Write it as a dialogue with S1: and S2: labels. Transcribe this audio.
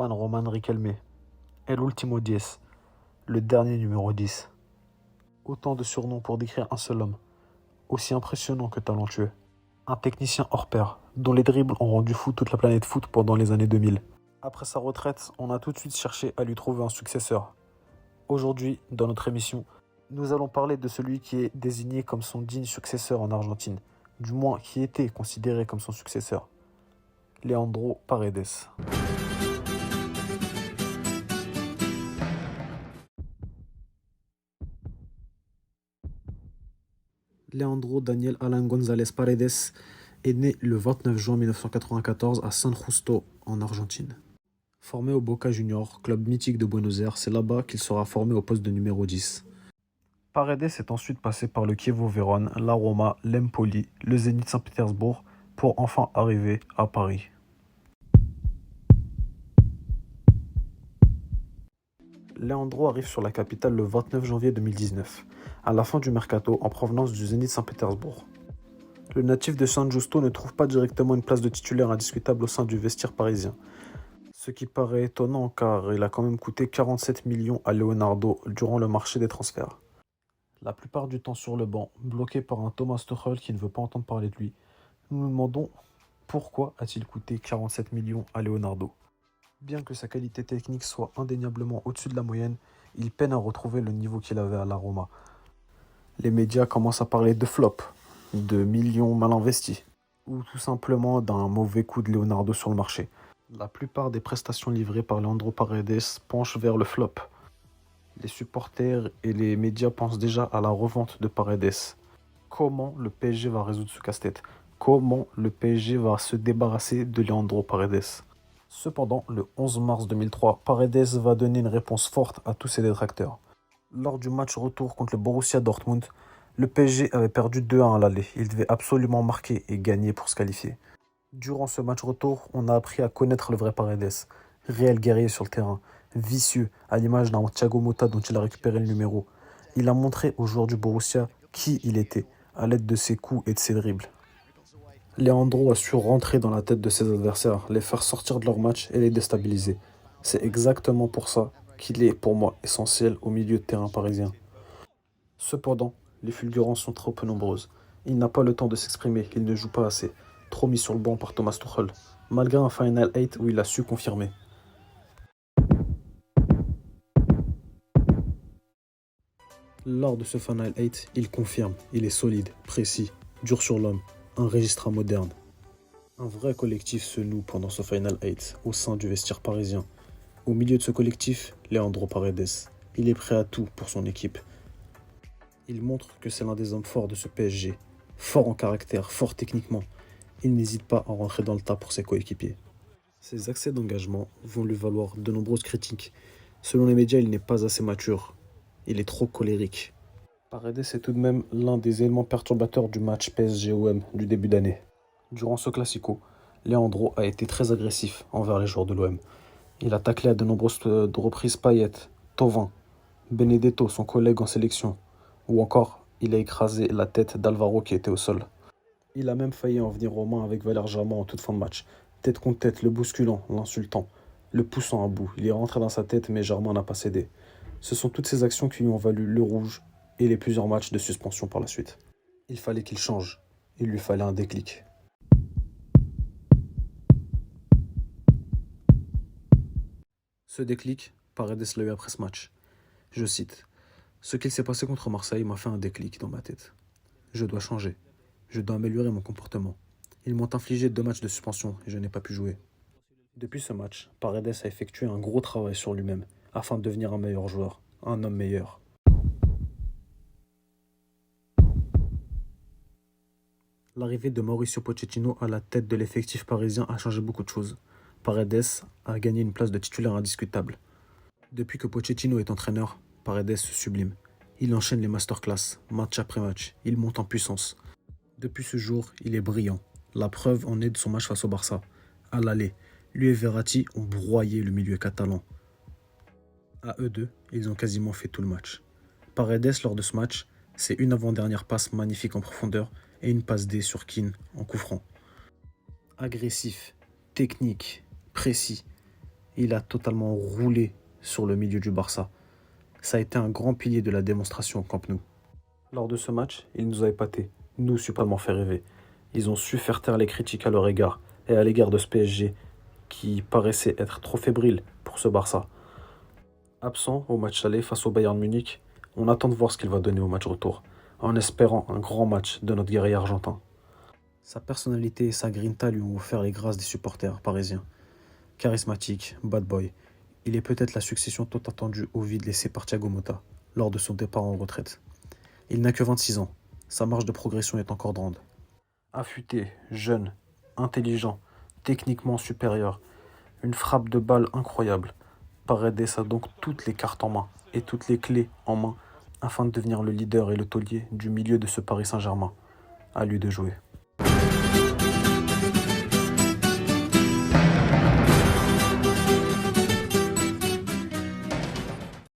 S1: Juan Román Riquelme, El Último 10, le dernier numéro 10. Autant de surnoms pour décrire un seul homme, aussi impressionnant que talentueux. Un technicien hors pair, dont les dribbles ont rendu fou toute la planète foot pendant les années 2000. Après sa retraite, on a tout de suite cherché à lui trouver un successeur. Aujourd'hui, dans notre émission, nous allons parler de celui qui est désigné comme son digne successeur en Argentine, du moins qui était considéré comme son successeur. Leandro Paredes. Leandro Daniel Alan González Paredes est né le 29 juin 1994 à San Justo, en Argentine. Formé au Boca Juniors, club mythique de Buenos Aires, c'est là-bas qu'il sera formé au poste de numéro 10. Paredes est ensuite passé par le Chievo Vérone, la Roma, l'Empoli, le Zénith Saint-Pétersbourg, pour enfin arriver à Paris. Leandro arrive sur la capitale le 29 janvier 2019, à la fin du mercato en provenance du Zénith Saint-Pétersbourg. Le natif de San Justo ne trouve pas directement une place de titulaire indiscutable au sein du vestiaire parisien. Ce qui paraît étonnant car il a quand même coûté 47 millions à Leonardo durant le marché des transferts. La plupart du temps sur le banc, bloqué par un Thomas Tuchel qui ne veut pas entendre parler de lui, nous nous demandons pourquoi a-t-il coûté 47 millions à Leonardo. Bien que sa qualité technique soit indéniablement au-dessus de la moyenne, il peine à retrouver le niveau qu'il avait à la Roma. Les médias commencent à parler de flop, de millions mal investis, ou tout simplement d'un mauvais coup de Leonardo sur le marché. La plupart des prestations livrées par Leandro Paredes penchent vers le flop. Les supporters et les médias pensent déjà à la revente de Paredes. Comment le PSG va résoudre ce casse-tête? Comment le PSG va se débarrasser de Leandro Paredes? Cependant, le 11 mars 2003, Paredes va donner une réponse forte à tous ses détracteurs. Lors du match retour contre le Borussia Dortmund, le PSG avait perdu 2-1 à l'aller. Il devait absolument marquer et gagner pour se qualifier. Durant ce match retour, on a appris à connaître le vrai Paredes. Réel guerrier sur le terrain, vicieux, à l'image d'un Thiago Motta dont il a récupéré le numéro. Il a montré aux joueurs du Borussia qui il était, à l'aide de ses coups et de ses dribbles. Leandro a su rentrer dans la tête de ses adversaires, les faire sortir de leur match et les déstabiliser. C'est exactement pour ça qu'il est, pour moi, essentiel au milieu de terrain parisien. Cependant, les fulgurances sont trop peu nombreuses. Il n'a pas le temps de s'exprimer, il ne joue pas assez. Trop mis sur le banc par Thomas Tuchel, malgré un Final 8 où il a su confirmer. Lors de ce Final 8, il confirme, il est solide, précis, dur sur l'homme, un registre moderne. Un vrai collectif se noue pendant ce Final 8 au sein du vestiaire parisien. Au milieu de ce collectif, Leandro Paredes. Il est prêt à tout pour son équipe. Il montre que c'est l'un des hommes forts de ce PSG. Fort en caractère, fort techniquement. Il n'hésite pas à rentrer dans le tas pour ses coéquipiers. Ses accès d'engagement vont lui valoir de nombreuses critiques. Selon les médias, il n'est pas assez mature. Il est trop colérique. Paredes est tout de même l'un des éléments perturbateurs du match PSG-OM du début d'année. Durant ce classico, Leandro a été très agressif envers les joueurs de l'OM. Il a taclé à de nombreuses reprises Payet, Thauvin, Benedetto, son collègue en sélection, ou encore il a écrasé la tête d'Alvaro qui était au sol. Il a même failli en venir aux mains avec Valère Germain en toute fin de match. Tête contre tête, le bousculant, l'insultant, le poussant à bout. Il est rentré dans sa tête mais Germain n'a pas cédé. Ce sont toutes ces actions qui lui ont valu le rouge et les plusieurs matchs de suspension par la suite. Il fallait qu'il change. Il lui fallait un déclic. Ce déclic, Paredes l'a eu après ce match. Je cite: « Ce qu'il s'est passé contre Marseille m'a fait un déclic dans ma tête. Je dois changer. Je dois améliorer mon comportement. Ils m'ont infligé 2 matchs de suspension et je n'ai pas pu jouer. » Depuis ce match, Paredes a effectué un gros travail sur lui-même afin de devenir un meilleur joueur, un homme meilleur. L'arrivée de Mauricio Pochettino à la tête de l'effectif parisien a changé beaucoup de choses. Paredes a gagné une place de titulaire indiscutable. Depuis que Pochettino est entraîneur, Paredes se sublime. Il enchaîne les masterclass, match après match. Il monte en puissance. Depuis ce jour, il est brillant. La preuve en est de son match face au Barça. À l'aller, lui et Verratti ont broyé le milieu catalan. À eux deux, ils ont quasiment fait tout le match. Paredes, lors de ce match, c'est une avant-dernière passe magnifique en profondeur et une passe D sur Keane en coup franc. Agressif, technique, précis. Il a totalement roulé sur le milieu du Barça. Ça a été un grand pilier de la démonstration au Camp Nou. Lors de ce match, il nous a épatés, nous supposément fait rêver. Ils ont su faire taire les critiques à leur égard et à l'égard de ce PSG qui paraissait être trop fébrile pour ce Barça. Absent au match aller face au Bayern Munich, on attend de voir ce qu'il va donner au match retour, en espérant un grand match de notre guerrier argentin. Sa personnalité et sa grinta lui ont offert les grâces des supporters parisiens. Charismatique, bad boy, il est peut-être la succession tant attendue au vide laissé par Thiago Motta lors de son départ en retraite. Il n'a que 26 ans, sa marge de progression est encore grande. Affûté, jeune, intelligent, techniquement supérieur, une frappe de balle incroyable. Paredes a donc toutes les cartes en main et toutes les clés en main afin de devenir le leader et le taulier du milieu de ce Paris Saint-Germain. À lui de jouer.